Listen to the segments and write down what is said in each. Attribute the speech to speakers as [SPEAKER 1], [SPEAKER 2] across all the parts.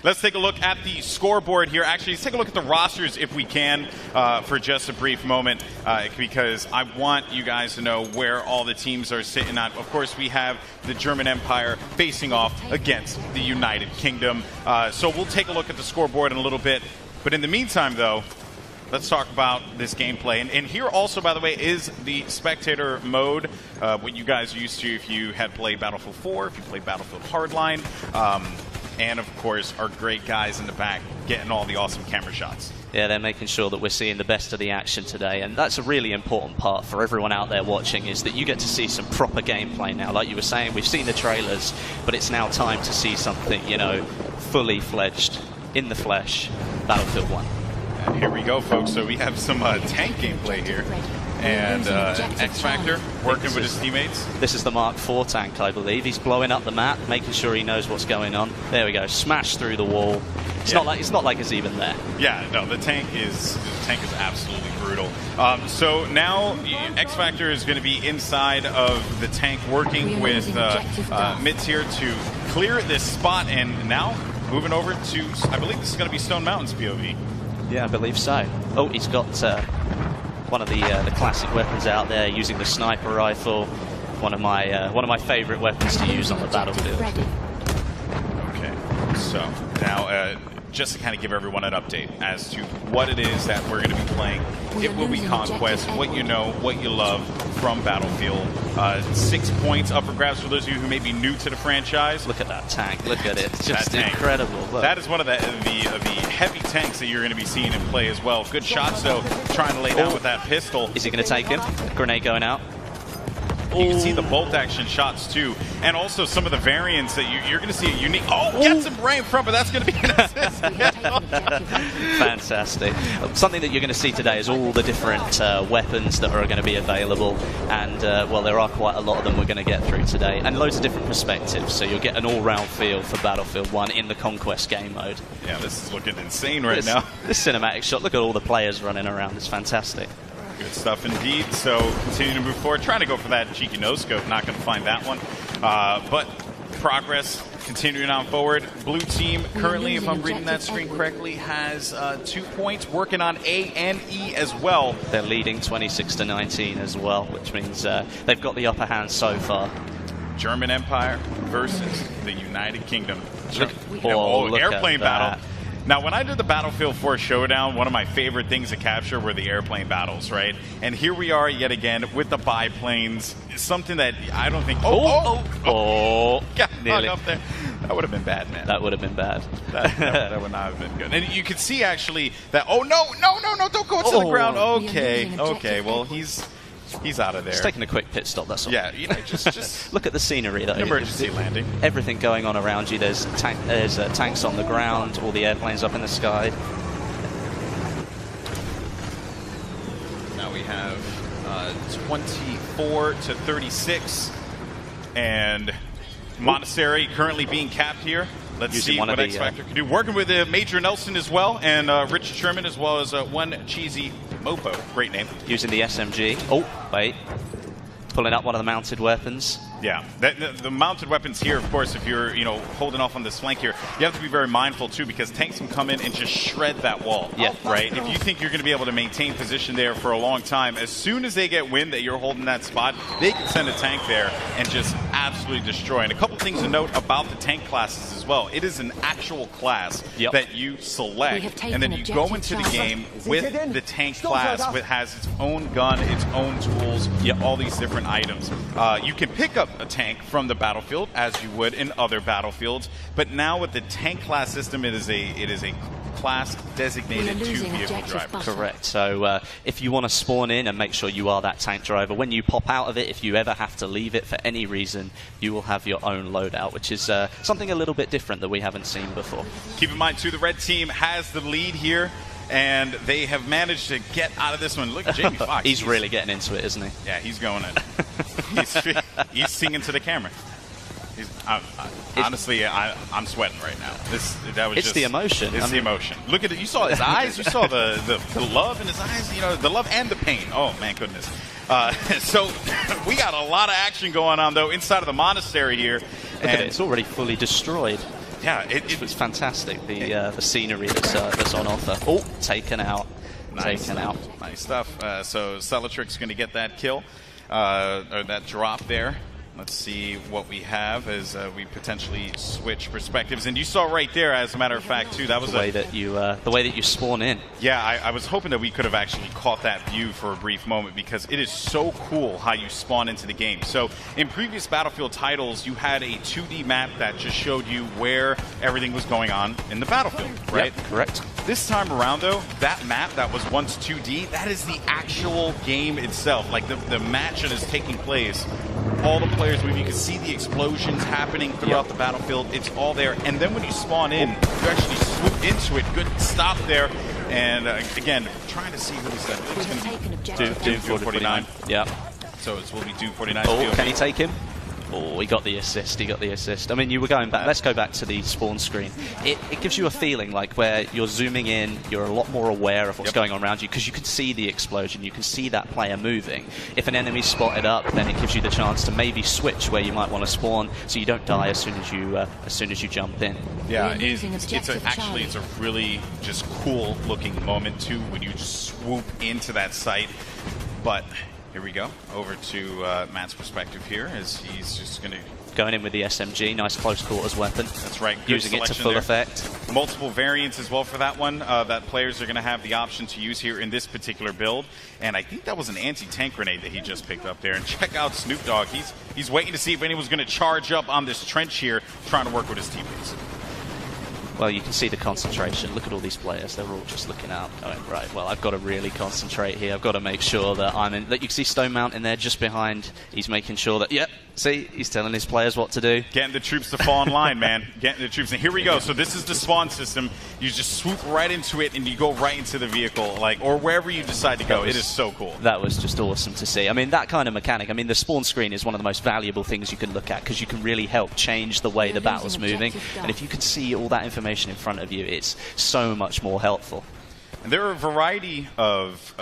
[SPEAKER 1] Let's take a look at the scoreboard here. Actually, let's take a look at the rosters if we can for just a brief moment because I want you guys to know where all the teams are sitting at. Of course, we have the German Empire facing off against the United Kingdom. So we'll take a look at the scoreboard in a little bit. But in the meantime, though, let's talk about this gameplay. And here also, by the way, is the spectator mode, what you guys are used to if you had played Battlefield 4, if you played Battlefield Hardline. And, of course, our great guys in the back getting all the awesome camera shots.
[SPEAKER 2] Yeah, they're making sure that we're seeing the best of the action today. And that's a really important part for everyone out there watching, is that you get to see some proper gameplay now. Like you were saying, we've seen the trailers, but it's now time to see something, you know, fully fledged, in the flesh, Battlefield 1.
[SPEAKER 1] And here we go, folks. So we have some tank gameplay here. And X Factor working with his teammates.
[SPEAKER 2] This is the Mark IV tank, I believe. He's blowing up the map, making sure he knows what's going on. There we go, smash through the wall. It's not like it's even there.
[SPEAKER 1] Yeah, no, the tank is absolutely brutal. So now X Factor is going to be inside of the tank, working with mids here to clear this spot, and now moving over to, I believe this is going to be Stone Mountain's POV.
[SPEAKER 2] Yeah, I believe so. Oh, he's got one of the classic weapons out there, using the sniper rifle. One of my favorite weapons to use on the battlefield.
[SPEAKER 1] Okay, so now just to kind of give everyone an update as to what it is that we're going to be playing. It will be Conquest, what you know, what you love from Battlefield. 6 points up for grabs for those of you who may be new to the franchise.
[SPEAKER 2] Look at that tank. Look at it. It's just incredible. Look.
[SPEAKER 1] That is one of the heavy tanks that you're going to be seeing in play as well. Good shots, though, trying to lay down with that pistol.
[SPEAKER 2] Is he going to take him? Grenade going out.
[SPEAKER 1] You can see the bolt action shots too, and also some of the variants that you're going to see a unique. Oh, gets him right in front, but that's going to be an assist.
[SPEAKER 2] Fantastic. Something that you're going to see today is all the different weapons that are going to be available, and well, there are quite a lot of them we're going to get through today, and loads of different perspectives. So you'll get an all-round feel for Battlefield 1 in the Conquest game mode.
[SPEAKER 1] Yeah, this is looking insane right now.
[SPEAKER 2] This cinematic shot. Look at all the players running around. It's fantastic.
[SPEAKER 1] Good stuff indeed. So continuing to move forward, trying to go for that cheeky no-scope. Not going to find that one. But progress continuing on forward. Blue team currently, if I'm reading that screen correctly, has 2 points, working on A and E as well.
[SPEAKER 2] They're leading 26-19 as well, which means they've got the upper hand so far.
[SPEAKER 1] German Empire versus the United Kingdom.
[SPEAKER 2] Look
[SPEAKER 1] Airplane battle. Now, when I did the Battlefield 4 Showdown, one of my favorite things to capture were the airplane battles, right? And here we are yet again with the biplanes. Something that I don't think... Got hung up there. That would have been bad, man.
[SPEAKER 2] That would have been bad.
[SPEAKER 1] That would not have been good. And you could see, actually, that... Oh, no, don't go into the ground. Okay, well, he's out of there.
[SPEAKER 2] Just taking a quick pit stop, that's all.
[SPEAKER 1] Yeah, you know, just
[SPEAKER 2] look at the scenery, though.
[SPEAKER 1] Emergency landing.
[SPEAKER 2] Everything going on around you. There's tanks on the ground, all the airplanes up in the sky.
[SPEAKER 1] Now we have 24-36, and Monastery currently being capped here. Let's see what X Factor can do. Working with Major Nelson as well, and Richard Sherman, as well as one cheesy Mopo. Great name.
[SPEAKER 2] Using the SMG. Oh, wait. Pulling up one of the mounted weapons.
[SPEAKER 1] Yeah, the mounted weapons here, of course, if you're holding off on this flank here, you have to be very mindful too, because tanks can come in and just shred that wall.
[SPEAKER 2] Yeah,
[SPEAKER 1] right. If you think you're going to be able to maintain position there for a long time, as soon as they get wind that you're holding that spot, they can send a tank there and just absolutely destroy. And a couple things to note about the tank classes as well: it is an actual class that you select, and then you go into the game with the tank class, which has its own gun, its own tools, all these different items. You can pick up a tank from the battlefield as you would in other battlefields, but now with the tank class system, it is a class designated to vehicle drivers.
[SPEAKER 2] Correct. So if you want to spawn in and make sure you are that tank driver, when you pop out of it, if you ever have to leave it for any reason, you will have your own loadout, which is something a little bit different that we haven't seen before. Keep
[SPEAKER 1] in mind too, the red team has the lead here, and they have managed to get out of this one. Look at Jamie Foxx.
[SPEAKER 2] He's really getting into it, isn't he?
[SPEAKER 1] Yeah, he's going in. He's singing to the camera. Honestly, I'm sweating right now. It's
[SPEAKER 2] the emotion.
[SPEAKER 1] It's the emotion. Look at it. You saw his eyes. You saw the love in his eyes. The love and the pain. Oh, man, goodness. So we got a lot of action going on, though, inside of the monastery here.
[SPEAKER 2] Look at it. It's already fully destroyed.
[SPEAKER 1] Yeah,
[SPEAKER 2] it's fantastic. The scenery that's on offer. Oh, taken out.
[SPEAKER 1] Nice.
[SPEAKER 2] Taken out.
[SPEAKER 1] Nice stuff. So Celatrix's going to get that kill, or that drop there. Let's see what we have as we potentially switch perspectives. And you saw right there, as a matter of fact, too, that was
[SPEAKER 2] the way that you spawn in.
[SPEAKER 1] Yeah, I was hoping that we could have actually caught that view for a brief moment, because it is so cool how you spawn into the game. So in previous Battlefield titles, you had a 2D map that just showed you where everything was going on in the battlefield, right?
[SPEAKER 2] Yep, correct.
[SPEAKER 1] This time around, though, that map that was once 2D, that is the actual game itself. Like the match that is taking place, all the players move, you can see the explosions happening throughout the battlefield. It's all there. And then when you spawn in, you actually swoop into it. Good stop there. And again, trying to see who is that. It's going to be Doom 49.
[SPEAKER 2] Yeah.
[SPEAKER 1] So it will be Doom 49.
[SPEAKER 2] Oh, can he take him? Oh, he got the assist. He got the assist. I mean, you were going back. Let's go back to the spawn screen. It gives you a feeling like where you're zooming in, you're a lot more aware of what's going on around you, because you can see the explosion, you can see that player moving. If an enemy's spotted up, then it gives you the chance to maybe switch where you might want to spawn, so you don't die as soon as you jump in.
[SPEAKER 1] Yeah, it's a really just cool looking moment too when you just swoop into that site. But here we go, over to Matt's perspective here, as he's just going to...
[SPEAKER 2] Going in with the SMG, nice close quarters weapon.
[SPEAKER 1] That's right. Good
[SPEAKER 2] using it to full effect.
[SPEAKER 1] Multiple variants as well for that one that players are going to have the option to use here in this particular build. And I think that was an anti-tank grenade that he just picked up there. And check out Snoop Dogg. He's waiting to see if anyone's going to charge up on this trench here, trying to work with his teammates.
[SPEAKER 2] Well, you can see the concentration. Look at all these players. They're all just looking out, going, right, well, I've got to really concentrate here. I've got to make sure that I'm in... That you can see Stone Mountain there just behind. He's making sure that, yep, see, he's telling his players what to do.
[SPEAKER 1] Getting the troops to fall in line, man. Getting the troops. And here we go. So this is the spawn system. You just swoop right into it, and you go right into the vehicle, like, or wherever you decide to go. It is so cool.
[SPEAKER 2] That was just awesome to see. I mean, that kind of mechanic. I mean, the spawn screen is one of the most valuable things you can look at, because you can really help change the way the battle's moving. And if you can see all that information in front of you, it's so much more helpful.
[SPEAKER 1] And there are a variety of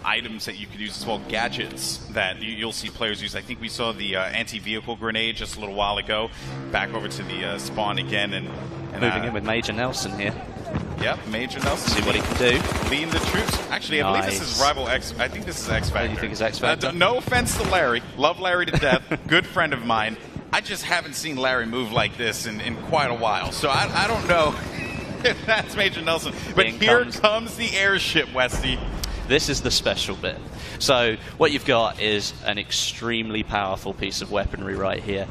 [SPEAKER 1] items that you could use as well, gadgets that you'll see players use. I think we saw the anti-vehicle grenade just a little while ago. Back over to the spawn again, and
[SPEAKER 2] moving in with Major Nelson here.
[SPEAKER 1] Yep, Major Nelson.
[SPEAKER 2] See what he can do.
[SPEAKER 1] Leading the troops. Actually, I believe this is Rival X. I think this is X Factor.
[SPEAKER 2] You think it's X Factor?
[SPEAKER 1] No offense to Larry. Love Larry to death. Good friend of mine. I just haven't seen Larry move like this in quite a while. So I don't know if that's Major Nelson. But here comes the airship, Westy.
[SPEAKER 2] This is the special bit. So what you've got is an extremely powerful piece of weaponry right here.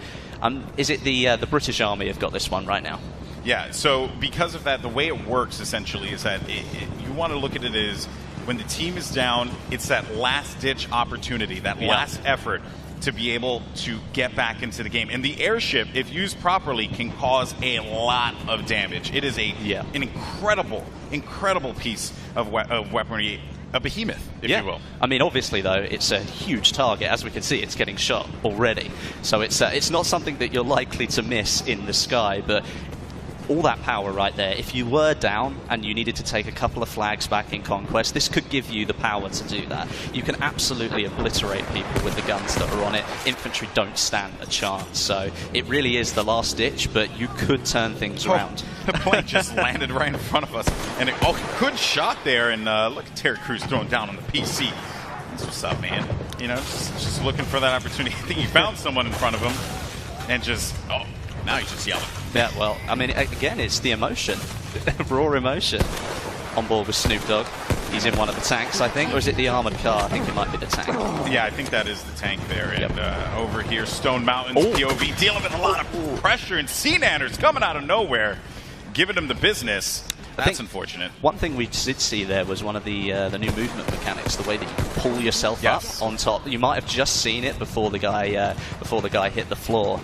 [SPEAKER 2] Is it the British Army have got this one right now?
[SPEAKER 1] Yeah, so because of that, the way it works essentially is that you want to look at it as when the team is down, it's that last-ditch opportunity, that last effort to be able to get back into the game. And the airship, if used properly, can cause a lot of damage. It is an incredible piece of weaponry, a behemoth, if you will.
[SPEAKER 2] I mean, obviously, though, it's a huge target. As we can see, it's getting shot already. So it's not something that you're likely to miss in the sky, but all that power right there. If you were down and you needed to take a couple of flags back in Conquest, this could give you the power to do that. You can absolutely obliterate people with the guns that are on it. Infantry don't stand a chance. So it really is the last ditch, but you could turn things around.
[SPEAKER 1] The plane just landed right in front of us. And good shot there. And look at Terry Crews throwing down on the PC. That's what's up, man. You know, just looking for that opportunity. I think he found someone in front of him and just, now he's just yelling.
[SPEAKER 2] Yeah, well, I mean, again, it's the emotion. Raw emotion. On board with Snoop Dogg. He's in one of the tanks, I think. Or is it the armored car? I think it might be the tank.
[SPEAKER 1] Yeah, I think that is the tank there. And over here, Stone Mountain's POV dealing with a lot of pressure. And Sea-Nanners coming out of nowhere, giving him the business. That's unfortunate.
[SPEAKER 2] One thing we did see there was one of the new movement mechanics, the way that you can pull yourself up on top. You might have just seen it before the guy hit the floor.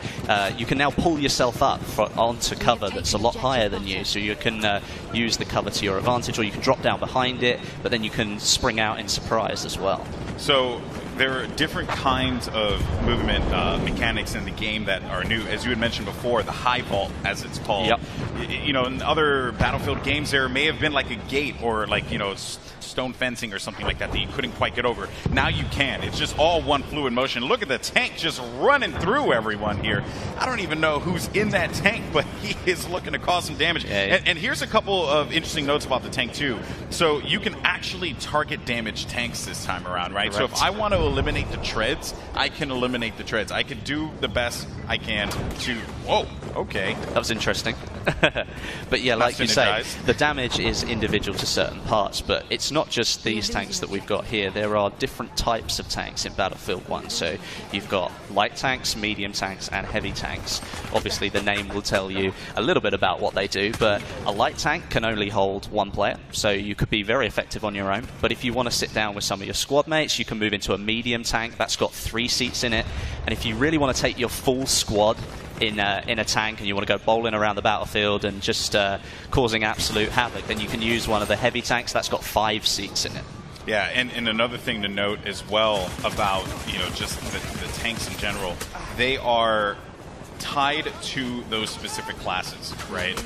[SPEAKER 2] You can now pull yourself up onto cover that's a lot higher than you, so you can use the cover to your advantage, or you can drop down behind it, but then you can spring out in surprise as well.
[SPEAKER 1] So there are different kinds of movement mechanics in the game that are new. As you had mentioned before, the high vault, as it's called, you know, in other Battlefield games, there may have been like a gate or like, you know, stone fencing or something like that that you couldn't quite get over. Now you can. It's just all one fluid motion. Look at the tank just running through everyone here. I don't even know who's in that tank, but he is looking to cause some damage.
[SPEAKER 2] Yeah.
[SPEAKER 1] And here's a couple of interesting notes about the tank too. So you can actually target damage tanks this time around, right?
[SPEAKER 2] Correct.
[SPEAKER 1] So if I want to eliminate the treads, I can eliminate the treads. I can do the best I can to... Whoa, okay.
[SPEAKER 2] That was interesting. But yeah, like you say, the damage is individual to certain parts, but it's not just these tanks that we've got here. There are different types of tanks in Battlefield 1. So you've got light tanks, medium tanks, and heavy tanks. Obviously, the name will tell you a little bit about what they do, but a light tank can only hold one player, so you could be very effective on your own. But if you want to sit down with some of your squad mates, you can move into a medium tank. That's got 3 seats in it. And if you really want to take your full squad in a tank and you want to go bowling around the battlefield and just causing absolute havoc, then you can use one of the heavy tanks. That's got 5 seats in it.
[SPEAKER 1] Yeah, and another thing to note as well about, you know, just the tanks in general, they are tied to those specific classes, right?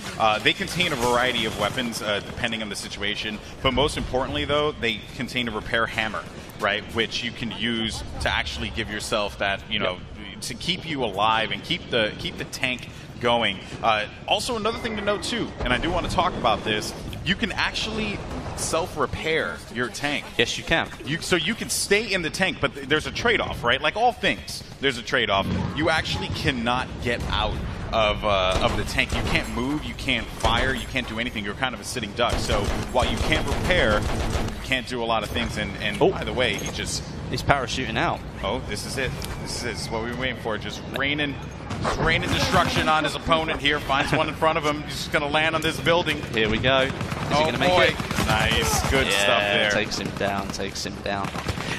[SPEAKER 1] They contain a variety of weapons depending on the situation, but most importantly though, they contain a repair hammer, right? Which you can use to actually give yourself that, you know, to keep you alive and keep the tank going. Also, another thing to note too, and I do want to talk about this, you can actually self-repair your tank.
[SPEAKER 2] Yes, you can.
[SPEAKER 1] So you can stay in the tank, but there's a trade-off, right? Like all things, there's a trade-off. You actually cannot get out of the tank. You can't move, you can't fire, you can't do anything. You're kind of a sitting duck. So while you can't repair, you can't do a lot of things. And by the way, he's
[SPEAKER 2] parachuting out.
[SPEAKER 1] Oh, this is it. This is what we were waiting for. Just raining destruction on his opponent here. Finds one in front of him. He's just going to land on this building.
[SPEAKER 2] Here we go. Is he going to make it?
[SPEAKER 1] Nice. Good stuff there.
[SPEAKER 2] Takes him down.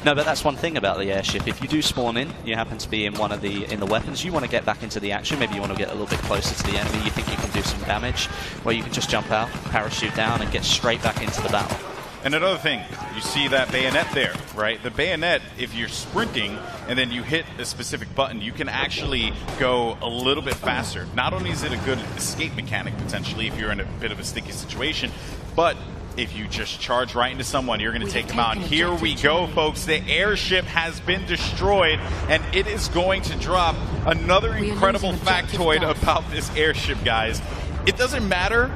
[SPEAKER 2] No, but that's one thing about the airship. If you do spawn in, you happen to be in one of the weapons, you want to get back into the action. Maybe you want to get a little bit closer to the enemy. You think you can do some damage. Well, you can just jump out, parachute down, and get straight back into the battle.
[SPEAKER 1] And another thing, you see that bayonet there, right? The bayonet, if you're sprinting and then you hit a specific button, you can actually go a little bit faster. Not only is it a good escape mechanic, potentially, if you're in a bit of a sticky situation, but if you just charge right into someone, you're going to take them out. And here we go, folks. The airship has been destroyed, and it is going to drop another incredible factoid about this airship, guys. It doesn't matter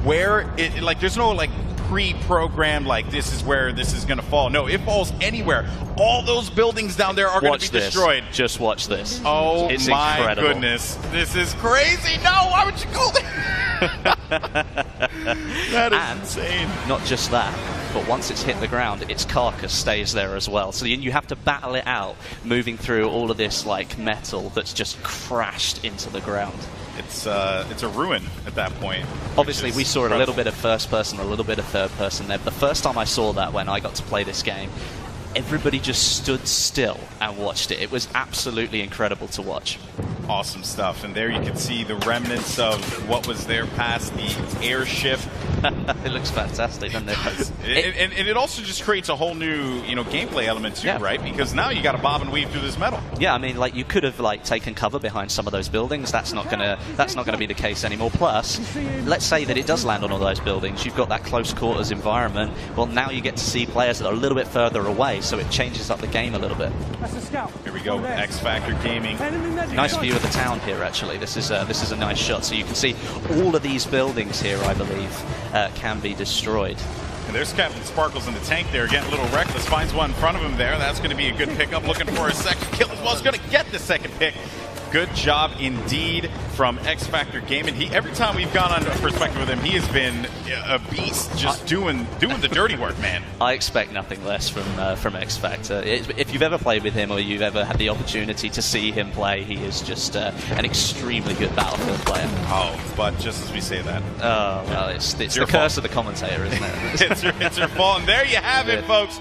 [SPEAKER 1] where it, like, there's no, like, pre-programmed, like, this is where this is going to fall. No, it falls anywhere. All those buildings down there are going to be destroyed.
[SPEAKER 2] Just watch this.
[SPEAKER 1] Oh,
[SPEAKER 2] it's
[SPEAKER 1] my
[SPEAKER 2] incredible.
[SPEAKER 1] Goodness. This is crazy. No, why would you go there? That is insane.
[SPEAKER 2] Not just that, but once it's hit the ground, its carcass stays there as well. So you have to battle it out, moving through all of this, like, metal that's just crashed into the ground.
[SPEAKER 1] It's a ruin at that point.
[SPEAKER 2] Obviously, we saw a little bit of first person, a little bit of third person there. But the first time I saw that, when I got to play this game, everybody just stood still and watched it. It was absolutely incredible to watch.
[SPEAKER 1] Awesome stuff. And there you can see the remnants of what was there past the airship.
[SPEAKER 2] It looks fantastic, doesn't it?
[SPEAKER 1] And it also just creates a whole new, you know, gameplay element too, right? Because now you got to bob and weave through this metal.
[SPEAKER 2] Yeah, I mean, like, you could have, like, taken cover behind some of those buildings. That's not gonna be the case anymore. Plus, let's say that it does land on all those buildings. You've got that close quarters environment. Well, now you get to see players that are a little bit further away, so it changes up the game a little bit.
[SPEAKER 1] Here we go, X Factor Gaming.
[SPEAKER 2] Nice view of the town here, actually. This is a nice shot. So you can see all of these buildings here, I believe, can be destroyed.
[SPEAKER 1] And there's Captain Sparkles in the tank there, getting a little reckless. Finds one in front of him there. That's going to be a good pickup. Looking for a second kill as well. He's going to get the second pick. Good job indeed from X Factor Gaming. Every time we've gone on a perspective with him, he has been a beast, just doing the dirty work, man.
[SPEAKER 2] I expect nothing less from X Factor. If you've ever played with him or you've ever had the opportunity to see him play, he is just an extremely good Battlefield player.
[SPEAKER 1] Oh, but just as we say that.
[SPEAKER 2] Oh, well, it's the curse of the commentator, isn't it?
[SPEAKER 1] It's your fault. And there you have it, folks.